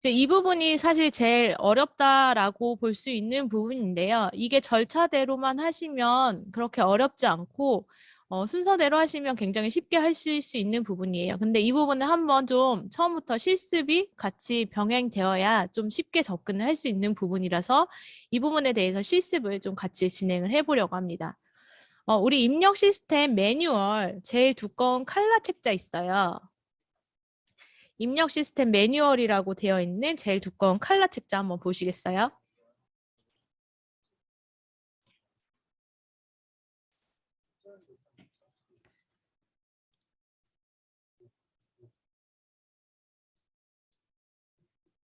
이제 이 부분이 사실 제일 어렵다라고 볼 수 있는 부분인데요. 이게 절차대로만 하시면 그렇게 어렵지 않고 순서대로 하시면 굉장히 쉽게 하실 수 있는 부분이에요. 근데 이 부분은 한번 좀 처음부터 실습이 같이 병행되어야 좀 쉽게 접근을 할 수 있는 부분이라서 이 부분에 대해서 실습을 좀 같이 진행을 해보려고 합니다. 우리 입력 시스템 매뉴얼 제일 두꺼운 칼라 책자 있어요. 입력 시스템 매뉴얼이라고 되어 있는 제일 두꺼운 칼라 책자 한번 보시겠어요?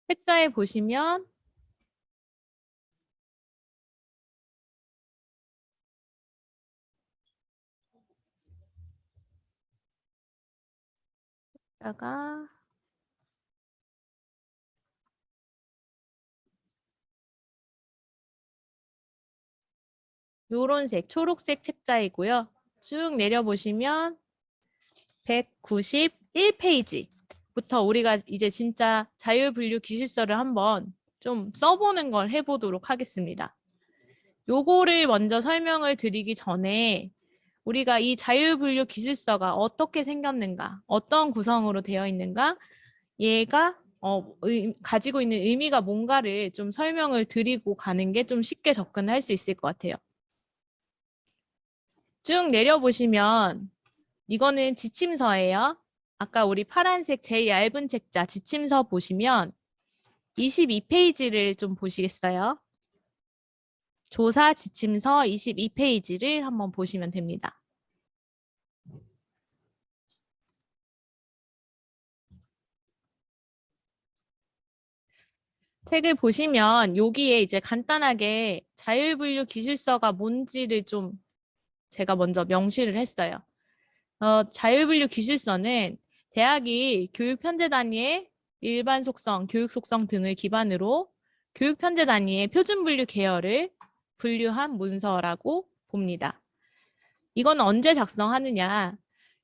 책자에 보시면 책자가 요런색 초록색 책자이고요. 쭉 내려보시면 191페이지부터 우리가 이제 진짜 자율분류 기술서를 한번 좀 써보는 걸 해보도록 하겠습니다. 요거를 먼저 설명을 드리기 전에 우리가 이 자율분류 기술서가 어떻게 생겼는가, 어떤 구성으로 되어 있는가, 얘가 가지고 있는 의미가 뭔가를 좀 설명을 드리고 가는 게 좀 쉽게 접근할 수 있을 것 같아요. 쭉 내려보시면 이거는 지침서예요. 아까 우리 파란색 제일 얇은 책자 지침서 보시면 22페이지를 좀 보시겠어요? 조사 지침서 22페이지를 한번 보시면 됩니다. 책을 보시면 여기에 이제 간단하게 자율분류 기술서가 뭔지를 좀 제가 먼저 명시를 했어요. 자율분류 기술서는 대학이 교육 편제 단위의 일반 속성, 교육 속성 등을 기반으로 교육 편제 단위의 표준 분류 계열을 분류한 문서라고 봅니다. 이건 언제 작성하느냐?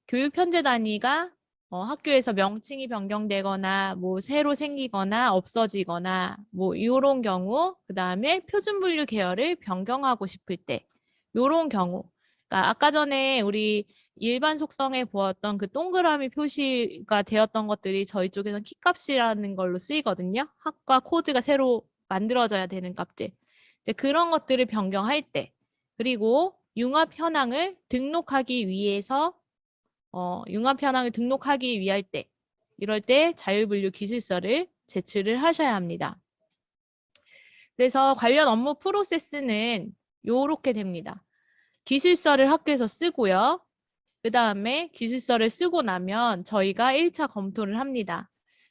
교육 편제 단위가 학교에서 명칭이 변경되거나 뭐 새로 생기거나 없어지거나 뭐 이런 경우, 그다음에 표준 분류 계열을 변경하고 싶을 때 이런 경우. 그러니까 아까 전에 우리 일반 속성에 보았던 그 동그라미 표시가 되었던 것들이 저희 쪽에서는 키값이라는 걸로 쓰이거든요. 학과 코드가 새로 만들어져야 되는 값들. 이제 그런 것들을 변경할 때, 그리고 융합 현황을 등록하기 위해서 융합 현황을 등록하기 위할 때, 이럴 때 자율분류 기술서를 제출을 하셔야 합니다. 그래서 관련 업무 프로세스는 요렇게 됩니다. 기술서를 학교에서 쓰고요. 그 다음에 기술서를 쓰고 나면 저희가 1차 검토를 합니다.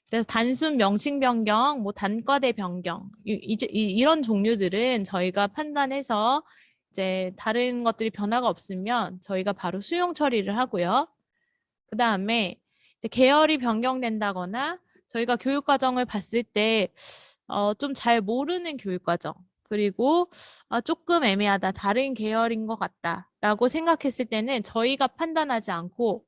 그래서 단순 명칭 변경, 뭐 단과대 변경, 이런 종류들은 저희가 판단해서 이제 다른 것들이 변화가 없으면 저희가 바로 수용 처리를 하고요. 그 다음에 이제 계열이 변경된다거나 저희가 교육과정을 봤을 때 좀 잘 모르는 교육과정, 그리고 조금 애매하다, 다른 계열인 것 같다라고 생각했을 때는 저희가 판단하지 않고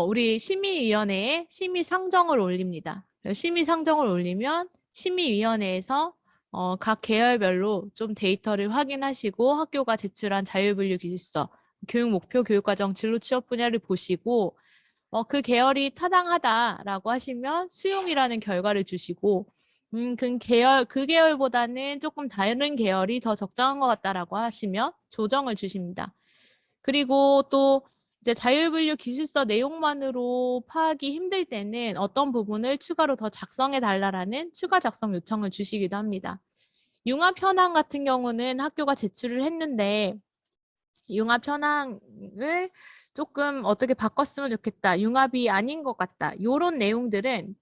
우리 심의위원회에 심의 상정을 올립니다. 심의 상정을 올리면 심의위원회에서 각 계열별로 좀 데이터를 확인하시고 학교가 제출한 자율분류 기술서, 교육 목표, 교육과정, 진로 취업 분야를 보시고 그 계열이 타당하다라고 하시면 수용이라는 결과를 주시고 그 계열보다는 조금 다른 계열이 더 적정한 것 같다라고 하시면 조정을 주십니다. 그리고 또 이제 자율분류 기술서 내용만으로 파악이 힘들 때는 어떤 부분을 추가로 더 작성해 달라라는 추가 작성 요청을 주시기도 합니다. 융합 현황 같은 경우는 학교가 제출을 했는데 융합 현황을 조금 어떻게 바꿨으면 좋겠다, 융합이 아닌 것 같다, 이런 내용들은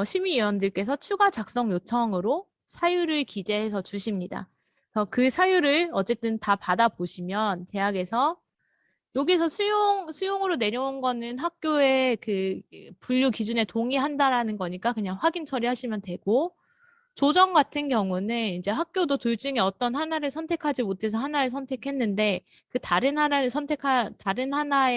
심의위원들께서 추가 작성 요청으로 사유를 기재해서 주십니다. 그래서 그 사유를 어쨌든 다 받아보시면 대학에서 여기서 수용으로 내려온 거는 학교의 그 분류 기준에 동의한다라는 거니까 그냥 확인 처리하시면 되고, 조정 같은 경우는 이제 학교도 둘 중에 어떤 하나를 선택하지 못해서 하나를 선택했는데 그 다른 하나에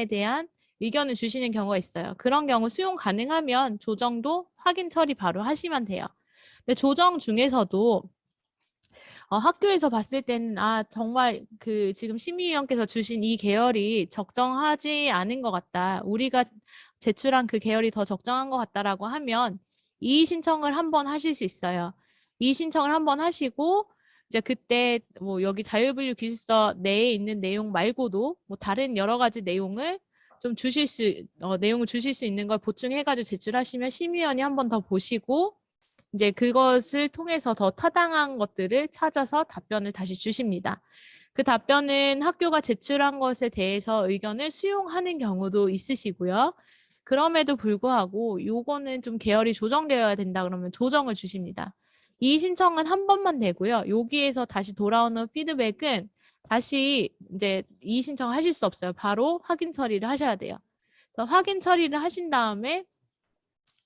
대한 의견을 주시는 경우가 있어요. 그런 경우 수용 가능하면 조정도 확인 처리 바로 하시면 돼요. 근데 조정 중에서도 학교에서 봤을 때는 정말 그 지금 심의위원께서 주신 이 계열이 적정하지 않은 것 같다. 우리가 제출한 그 계열이 더 적정한 것 같다라고 하면 이의 신청을 한번 하실 수 있어요. 이의 신청을 한번 하시고 이제 그때 뭐 여기 자율분류 기술서 내에 있는 내용 말고도 뭐 다른 여러 가지 내용을 좀 내용을 주실 수 있는 걸 보충해가지고 제출하시면 심의위원이 한번 더 보시고 이제 그것을 통해서 더 타당한 것들을 찾아서 답변을 다시 주십니다. 그 답변은 학교가 제출한 것에 대해서 의견을 수용하는 경우도 있으시고요. 그럼에도 불구하고 요거는 좀 계열이 조정되어야 된다 그러면 조정을 주십니다. 이 신청은 한 번만 되고요. 여기에서 다시 돌아오는 피드백은 다시 이제 이 신청 하실 수 없어요. 바로 확인 처리를 하셔야 돼요. 그래서 확인 처리를 하신 다음에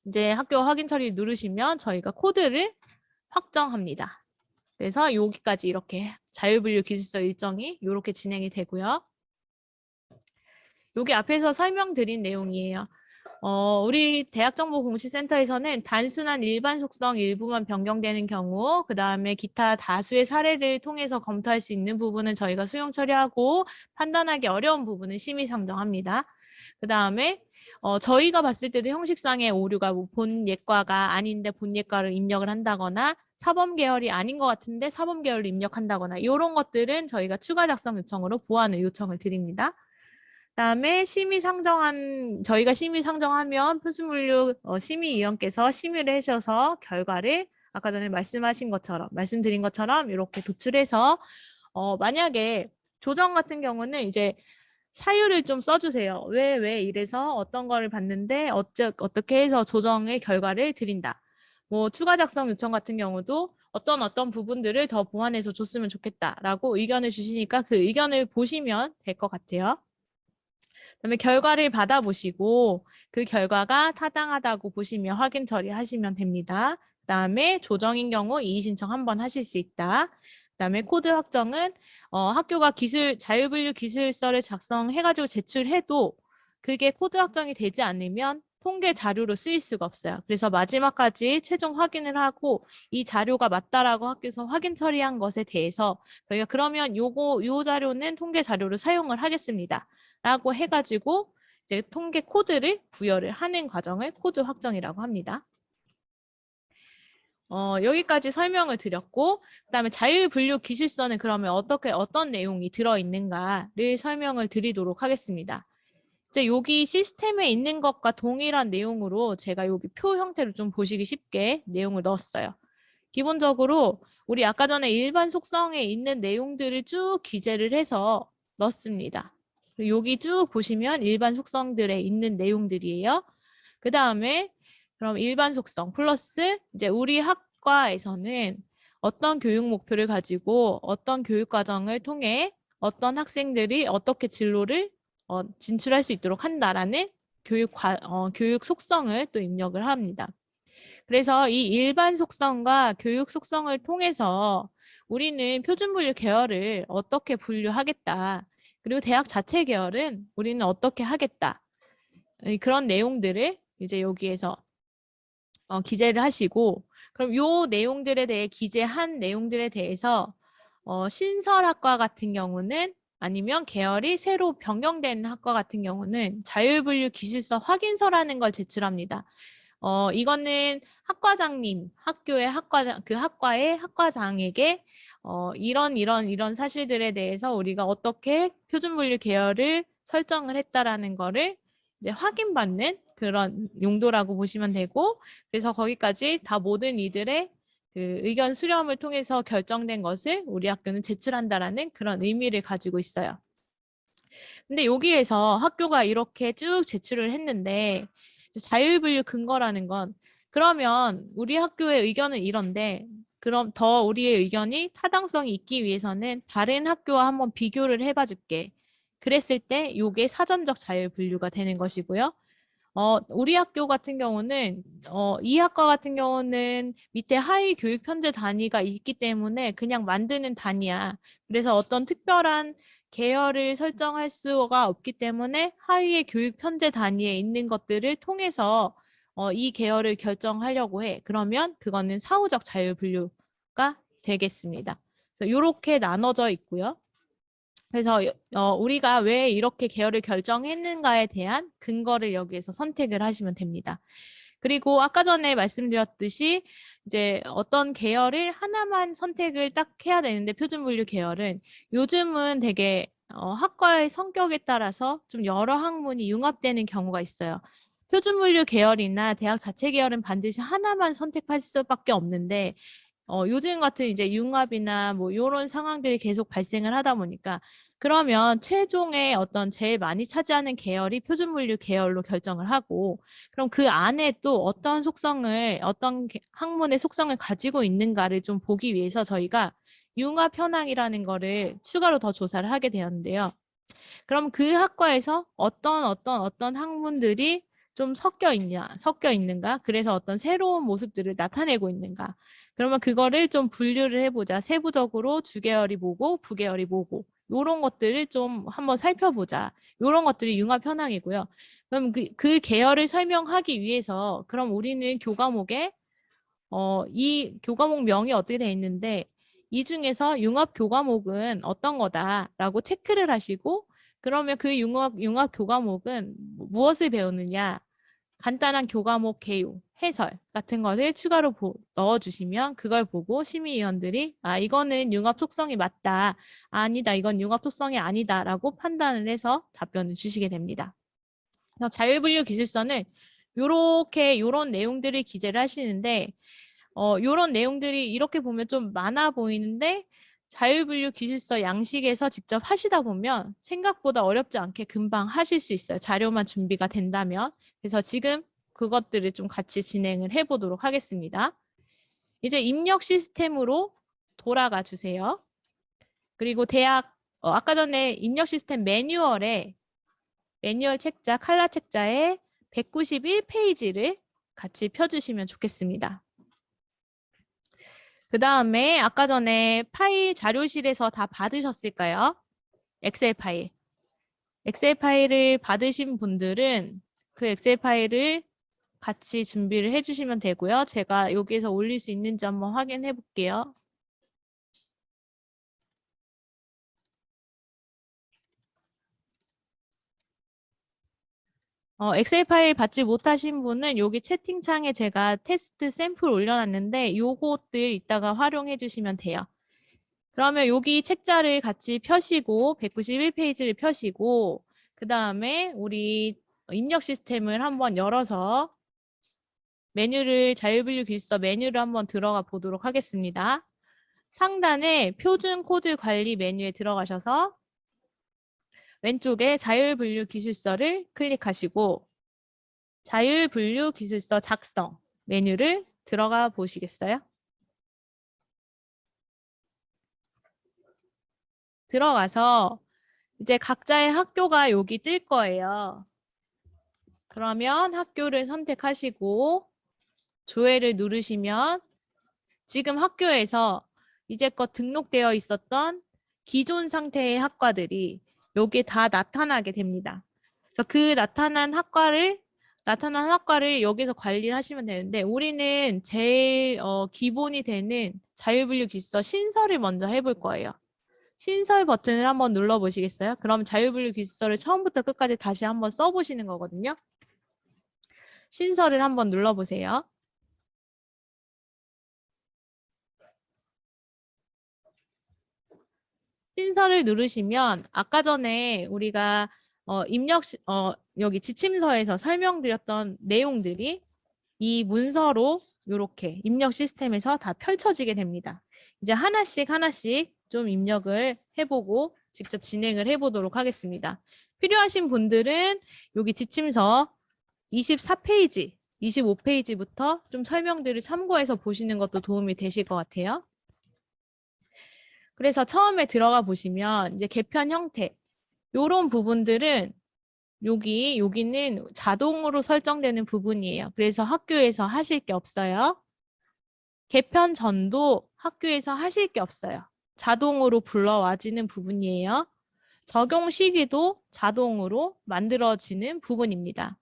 이제 학교 확인 처리 누르시면 저희가 코드를 확정합니다. 그래서 여기까지 이렇게 자율분류 기술서 일정이 이렇게 진행이 되고요. 여기 앞에서 설명드린 내용이에요. 우리 대학정보공시센터에서는 단순한 일반 속성 일부만 변경되는 경우, 그 다음에 기타 다수의 사례를 통해서 검토할 수 있는 부분은 저희가 수용 처리하고 판단하기 어려운 부분은 심의 상정합니다. 그 다음에 저희가 봤을 때도 형식상의 오류가 뭐 본 예과가 아닌데 본 예과를 입력을 한다거나 사범 계열이 아닌 것 같은데 사범 계열을 입력한다거나 이런 것들은 저희가 추가 작성 요청으로 보완을 요청을 드립니다. 그다음에 저희가 심의 상정하면 표준분류 심의위원께서 심의를 하셔서 결과를 아까 전에 말씀드린 것처럼 이렇게 도출해서 만약에 조정 같은 경우는 이제 사유를 좀 써주세요. 왜 이래서 어떤 거를 봤는데 어떻게 해서 조정의 결과를 드린다. 뭐 추가 작성 요청 같은 경우도 어떤 부분들을 더 보완해서 줬으면 좋겠다라고 의견을 주시니까 그 의견을 보시면 될 것 같아요. 그다음에 결과를 받아보시고 그 결과가 타당하다고 보시면 확인 처리하시면 됩니다. 그다음에 조정인 경우 이의 신청 한번 하실 수 있다. 그다음에 코드 확정은 학교가 자율분류 기술서를 작성해가지고 제출해도 그게 코드 확정이 되지 않으면 통계 자료로 쓰일 수가 없어요. 그래서 마지막까지 최종 확인을 하고 이 자료가 맞다라고 학교에서 확인 처리한 것에 대해서 저희가 그러면 요 자료는 통계 자료로 사용을 하겠습니다. 라고 해가지고 이제 통계 코드를 부여를 하는 과정을 코드 확정이라고 합니다. 여기까지 설명을 드렸고 그다음에 자율분류 기술서는 그러면 어떤 내용이 들어있는가를 설명을 드리도록 하겠습니다. 이제 여기 시스템에 있는 것과 동일한 내용으로 제가 여기 표 형태로 좀 보시기 쉽게 내용을 넣었어요. 기본적으로 우리 아까 전에 일반 속성에 있는 내용들을 쭉 기재를 해서 넣습니다. 여기 쭉 보시면 일반 속성들에 있는 내용들이에요. 그 다음에 그럼 일반 속성 플러스 이제 우리 학과에서는 어떤 교육 목표를 가지고 어떤 교육 과정을 통해 어떤 학생들이 어떻게 진로를 진출할 수 있도록 한다라는 교육 속성을 또 입력을 합니다. 그래서 이 일반 속성과 교육 속성을 통해서 우리는 표준분류 계열을 어떻게 분류하겠다. 그리고 대학 자체 계열은 우리는 어떻게 하겠다. 그런 내용들을 이제 여기에서 기재를 하시고 그럼 요 내용들에 대해 기재한 내용들에 대해서 신설학과 같은 경우는 아니면 계열이 새로 변경된 학과 같은 경우는 자율분류 기술서 확인서라는 걸 제출합니다. 이거는 학과의 학과장에게 이런 사실들에 대해서 우리가 어떻게 표준분류 계열을 설정을 했다라는 거를 이제 확인받는 그런 용도라고 보시면 되고 그래서 거기까지 다 모든 이들의 그 의견 수렴을 통해서 결정된 것을 우리 학교는 제출한다라는 그런 의미를 가지고 있어요. 근데 여기에서 학교가 이렇게 쭉 제출을 했는데 자율분류 근거라는 건 그러면 우리 학교의 의견은 이런데 그럼 더 우리의 의견이 타당성이 있기 위해서는 다른 학교와 한번 비교를 해봐 줄게. 그랬을 때 이게 사전적 자율분류가 되는 것이고요. 우리 학교 같은 경우는 이 학과 같은 경우는 밑에 하위 교육 편제 단위가 있기 때문에 그냥 만드는 단위야. 그래서 어떤 특별한 계열을 설정할 수가 없기 때문에 하위의 교육 편제 단위에 있는 것들을 통해서 이 계열을 결정하려고 해. 그러면 그거는 사후적 자율분류가 되겠습니다. 그래서 이렇게 나눠져 있고요. 그래서 우리가 왜 이렇게 계열을 결정했는가에 대한 근거를 여기에서 선택을 하시면 됩니다. 그리고 아까 전에 말씀드렸듯이 이제 어떤 계열을 하나만 선택을 딱 해야 되는데 표준분류 계열은 요즘은 되게 학과의 성격에 따라서 좀 여러 학문이 융합되는 경우가 있어요. 표준분류 계열이나 대학 자체 계열은 반드시 하나만 선택할 수밖에 없는데 요즘 같은 이제 융합이나 뭐 이런 상황들이 계속 발생을 하다 보니까 그러면 최종의 어떤 제일 많이 차지하는 계열이 표준분류 계열로 결정을 하고 그럼 그 안에 또 어떤 속성을 어떤 학문의 속성을 가지고 있는가를 좀 보기 위해서 저희가 융합 현황이라는 거를 추가로 더 조사를 하게 되었는데요. 그럼 그 학과에서 어떤 학문들이 좀 섞여 있는가? 그래서 어떤 새로운 모습들을 나타내고 있는가? 그러면 그거를 좀 분류를 해보자. 세부적으로 주계열이 뭐고 부계열이 뭐고 이런 것들을 좀 한번 살펴보자. 이런 것들이 융합 현황이고요. 그럼 그 계열을 설명하기 위해서 그럼 우리는 교과목에 이 교과목 명이 어떻게 돼 있는데 이 중에서 융합 교과목은 어떤 거다라고 체크를 하시고 그러면 그 융합 교과목은 무엇을 배우느냐 간단한 교과목 개요, 해설 같은 것을 추가로 넣어주시면 그걸 보고 심의위원들이 아 이거는 융합 속성이 맞다, 아니다 이건 융합 속성이 아니다라고 판단을 해서 답변을 주시게 됩니다. 자율분류 기술서는 요런 내용들을 기재를 하시는데 요런 내용들이 이렇게 보면 좀 많아 보이는데 자율분류 기술서 양식에서 직접 하시다 보면 생각보다 어렵지 않게 금방 하실 수 있어요. 자료만 준비가 된다면. 그래서 지금 그것들을 좀 같이 진행을 해보도록 하겠습니다. 이제 입력 시스템으로 돌아가 주세요. 그리고 대학 아까 전에 입력 시스템 매뉴얼 책자, 칼라 책자에 191페이지를 같이 펴주시면 좋겠습니다. 그 다음에 아까 전에 파일 자료실에서 다 받으셨을까요? 엑셀 파일. 엑셀 파일을 받으신 분들은 그 엑셀 파일을 같이 준비를 해주시면 되고요. 제가 여기에서 올릴 수 있는지 한번 확인해 볼게요. 엑셀 파일 받지 못하신 분은 여기 채팅창에 제가 테스트 샘플 올려놨는데 요것들 이따가 활용해 주시면 돼요. 그러면 여기 책자를 같이 펴시고 191페이지를 펴시고 그 다음에 우리 입력 시스템을 한번 열어서 자율분류 기술서 메뉴를 한번 들어가 보도록 하겠습니다. 상단에 표준 코드 관리 메뉴에 들어가셔서 왼쪽에 자율분류 기술서를 클릭하시고 자율분류 기술서 작성 메뉴를 들어가 보시겠어요? 들어가서 이제 각자의 학교가 여기 뜰 거예요. 그러면 학교를 선택하시고 조회를 누르시면 지금 학교에서 이제껏 등록되어 있었던 기존 상태의 학과들이 여기에 다 나타나게 됩니다. 그래서 그 나타난 학과를 여기서 관리를 하시면 되는데 우리는 제일 기본이 되는 자율분류 기술서 신설을 먼저 해볼 거예요. 신설 버튼을 한번 눌러보시겠어요? 그럼 자율분류 기술서를 처음부터 끝까지 다시 한번 써보시는 거거든요. 신설을 한번 눌러보세요. 신설을 누르시면 아까 전에 우리가 여기 지침서에서 설명드렸던 내용들이 이 문서로 이렇게 입력 시스템에서 다 펼쳐지게 됩니다. 이제 하나씩 좀 입력을 해보고 직접 진행을 해보도록 하겠습니다. 필요하신 분들은 여기 지침서 24페이지, 25페이지부터 좀 설명들을 참고해서 보시는 것도 도움이 되실 것 같아요. 그래서 처음에 들어가 보시면 이제 개편 형태 요런 부분들은 여기는 자동으로 설정되는 부분이에요. 그래서 학교에서 하실 게 없어요. 개편 전도 학교에서 하실 게 없어요. 자동으로 불러와지는 부분이에요. 적용 시기도 자동으로 만들어지는 부분입니다.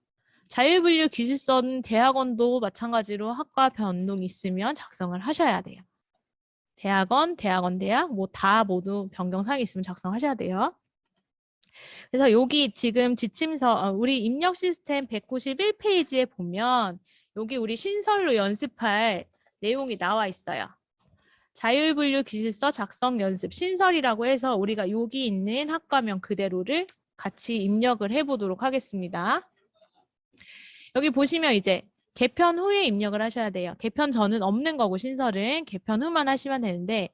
자율분류 기술서는 대학원도 마찬가지로 학과 변동이 있으면 작성을 하셔야 돼요. 대학원, 대학, 뭐 다 모두 변경사항이 있으면 작성하셔야 돼요. 그래서 여기 지금 지침서, 우리 입력 시스템 191페이지에 보면 여기 우리 신설로 연습할 내용이 나와 있어요. 자율분류 기술서 작성 연습 신설이라고 해서 우리가 여기 있는 학과명 그대로를 같이 입력을 해보도록 하겠습니다. 여기 보시면 이제 개편 후에 입력을 하셔야 돼요. 개편 전은 없는 거고 신설은 개편 후만 하시면 되는데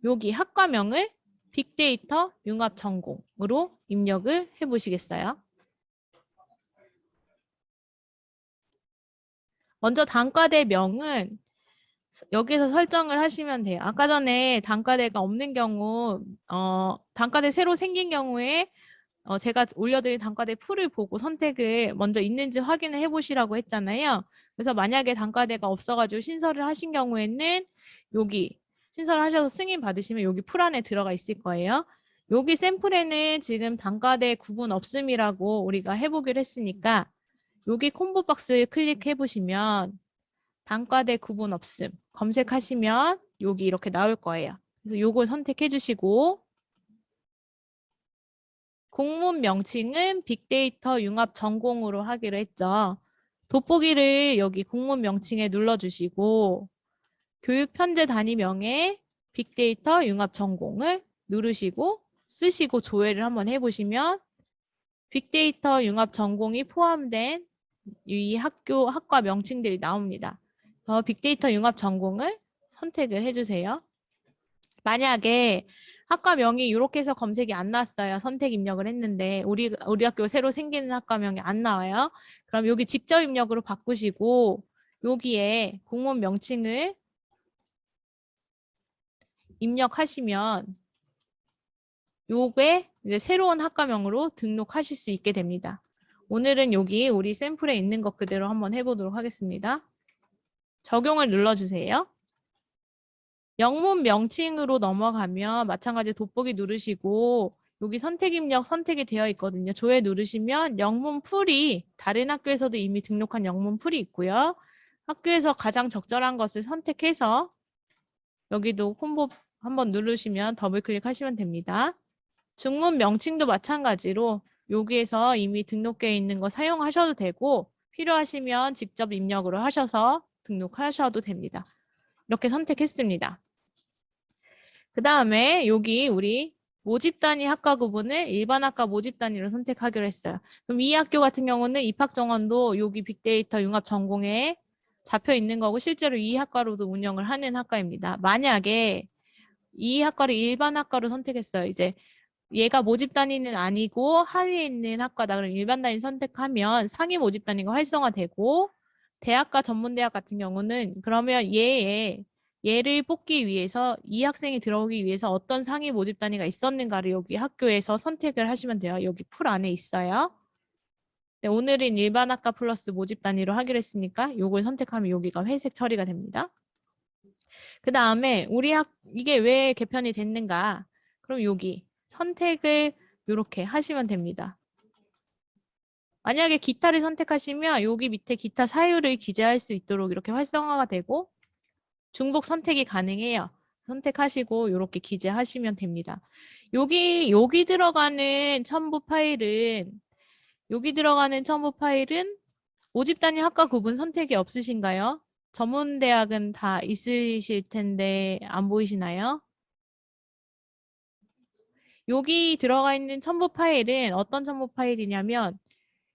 여기 학과명을 빅데이터 융합 전공으로 입력을 해보시겠어요? 먼저 단과대명은 여기서 설정을 하시면 돼요. 아까 전에 단과대가 없는 경우, 단과대 새로 생긴 경우에 제가 올려드린 단과대 풀을 보고 선택을 먼저 있는지 확인을 해보시라고 했잖아요. 그래서 만약에 단과대가 없어가지고 신설을 하신 경우에는 여기 신설을 하셔서 승인 받으시면 여기 풀 안에 들어가 있을 거예요. 여기 샘플에는 지금 단과대 구분 없음이라고 우리가 해보기로 했으니까 여기 콤보 박스 클릭해 보시면 단과대 구분 없음 검색하시면 여기 이렇게 나올 거예요. 그래서 요걸 선택해 주시고 공문 명칭은 빅데이터 융합 전공으로 하기로 했죠. 돋보기를 여기 공문 명칭에 눌러주시고 교육 편제 단위명에 빅데이터 융합 전공을 누르시고 쓰시고 조회를 한번 해보시면 빅데이터 융합 전공이 포함된 이 학과 명칭들이 나옵니다. 빅데이터 융합 전공을 선택을 해주세요. 만약에 학과명이 이렇게 해서 검색이 안 났어요. 선택 입력을 했는데 우리 학교 새로 생기는 학과명이 안 나와요. 그럼 여기 직접 입력으로 바꾸시고 여기에 공무원 명칭을 입력하시면 요게 이제 새로운 학과명으로 등록하실 수 있게 됩니다. 오늘은 여기 우리 샘플에 있는 것 그대로 한번 해보도록 하겠습니다. 적용을 눌러주세요. 영문 명칭으로 넘어가면 마찬가지 돋보기 누르시고 여기 선택 입력 선택이 되어 있거든요. 조회 누르시면 영문 풀이 다른 학교에서도 이미 등록한 영문 풀이 있고요. 학교에서 가장 적절한 것을 선택해서 여기도 콤보 한번 누르시면 더블 클릭하시면 됩니다. 중문 명칭도 마찬가지로 여기에서 이미 등록되어 있는 거 사용하셔도 되고 필요하시면 직접 입력으로 하셔서 등록하셔도 됩니다. 이렇게 선택했습니다. 그 다음에 여기 우리 모집 단위 학과 구분을 일반 학과 모집 단위로 선택하기로 했어요. 그럼 이 학교 같은 경우는 입학 정원도 여기 빅데이터 융합 전공에 잡혀 있는 거고 실제로 이 학과로도 운영을 하는 학과입니다. 만약에 이 학과를 일반 학과로 선택했어요. 이제 얘가 모집 단위는 아니고 하위에 있는 학과다. 그럼 일반 단위 선택하면 상위 모집 단위가 활성화되고 대학과 전문대학 같은 경우는 그러면 얘를 뽑기 위해서 이 학생이 들어오기 위해서 어떤 상위 모집 단위가 있었는가를 여기 학교에서 선택을 하시면 돼요. 여기 풀 안에 있어요. 네, 오늘은 일반 학과 플러스 모집 단위로 하기로 했으니까 이걸 선택하면 여기가 회색 처리가 됩니다. 그 다음에 이게 왜 개편이 됐는가? 그럼 여기 선택을 이렇게 하시면 됩니다. 만약에 기타를 선택하시면 여기 밑에 기타 사유를 기재할 수 있도록 이렇게 활성화가 되고 중복 선택이 가능해요. 선택하시고 이렇게 기재하시면 됩니다. 여기 들어가는 첨부 파일은 모집 단위 학과 구분 선택이 없으신가요? 전문대학은 다 있으실 텐데 안 보이시나요? 여기 들어가 있는 첨부 파일은 어떤 첨부 파일이냐면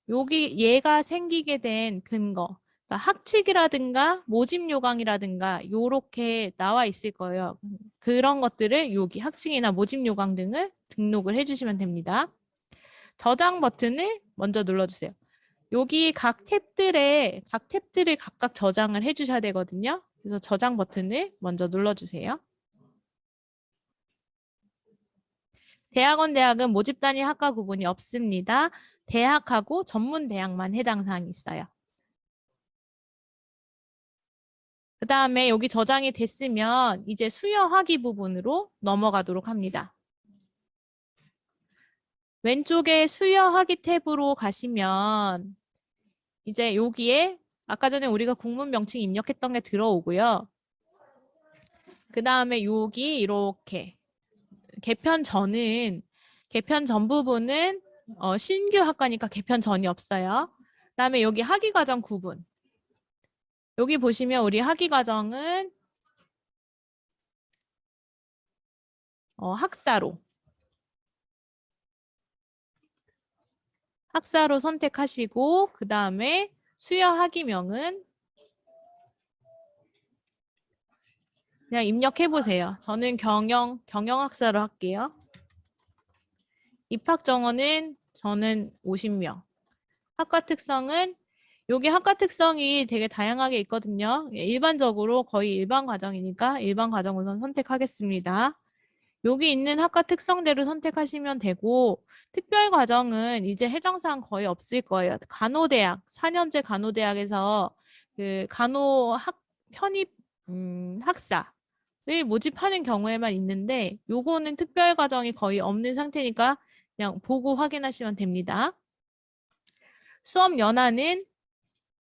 여기 얘가 생기게 된 근거, 그러니까 학칙이라든가 모집 요강이라든가 요렇게 나와 있을 거예요. 그런 것들을 여기 학칙이나 모집 요강 등을 등록을 해주시면 됩니다. 저장 버튼을 먼저 눌러주세요. 여기 각 탭들을 각각 저장을 해주셔야 되거든요. 그래서 저장 버튼을 먼저 눌러주세요. 대학은 모집 단위 학과 구분이 없습니다. 대학하고 전문대학만 해당 사항이 있어요. 그 다음에 여기 저장이 됐으면 이제 수여하기 부분으로 넘어가도록 합니다. 왼쪽에 수여하기 탭으로 가시면 이제 여기에 아까 전에 우리가 국문 명칭 입력했던 게 들어오고요. 그 다음에 여기 이렇게 개편 전 부분은 신규 학과니까 개편 전이 없어요. 그다음에 여기 학위 과정 구분. 여기 보시면 우리 학위 과정은 학사로 선택하시고 그다음에 수여 학위명은 그냥 입력해 보세요. 저는 경영학사로 할게요. 입학 정원은 저는 50명. 학과 특성은 여기 학과 특성이 되게 다양하게 있거든요. 일반적으로 거의 일반 과정이니까 일반 과정 우선 선택하겠습니다. 여기 있는 학과 특성대로 선택하시면 되고 특별 과정은 이제 해당 사항 거의 없을 거예요. 간호대학, 4년제 간호대학에서 그 간호학 편입 학사를 모집하는 경우에만 있는데 요거는 특별 과정이 거의 없는 상태니까 그냥 보고 확인하시면 됩니다. 수업 연한은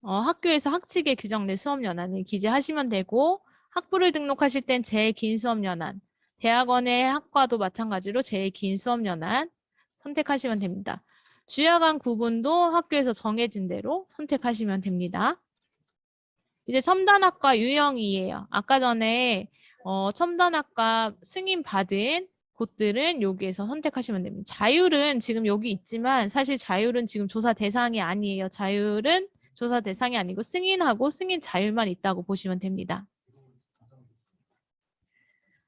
학교에서 학칙에 규정된 수업 연한을 기재하시면 되고 학부를 등록하실 땐 제일 긴 수업 연한, 대학원의 학과도 마찬가지로 제일 긴 수업 연한 선택하시면 됩니다. 주야간 구분도 학교에서 정해진 대로 선택하시면 됩니다. 이제 첨단학과 유형이에요. 아까 전에 첨단학과 승인 받은 곳들은 여기에서 선택하시면 됩니다. 자율은 지금 여기 있지만 사실 자율은 지금 조사 대상이 아니에요. 자율은 조사 대상이 아니고 승인하고 승인 자율만 있다고 보시면 됩니다.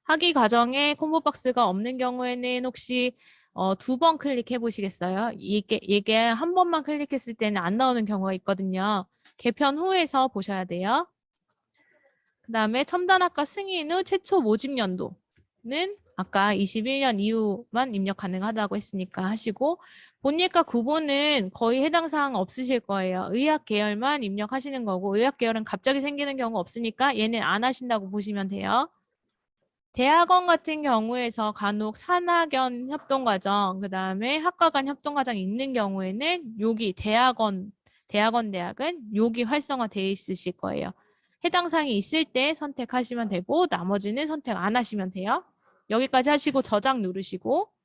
학위 과정에 콤보 박스가 없는 경우에는 혹시 2번 클릭해 보시겠어요? 이게 한 번만 클릭했을 때는 안 나오는 경우가 있거든요. 개편 후에서 보셔야 돼요. 그 다음에 첨단학과 승인 후 최초 모집 연도는 아까 21년 이후만 입력 가능하다고 했으니까 하시고 본예과 구분은 거의 해당 사항 없으실 거예요. 의학 계열만 입력하시는 거고 의학 계열은 갑자기 생기는 경우 없으니까 얘는 안 하신다고 보시면 돼요. 대학원 같은 경우에서 간혹 산학연 협동과정, 그 다음에 학과 간 협동과정이 있는 경우에는 여기 대학원 대학은 여기 활성화되어 있으실 거예요. 해당 사항이 있을 때 선택하시면 되고 나머지는 선택 안 하시면 돼요. 여기까지 하시고 저장 누르시고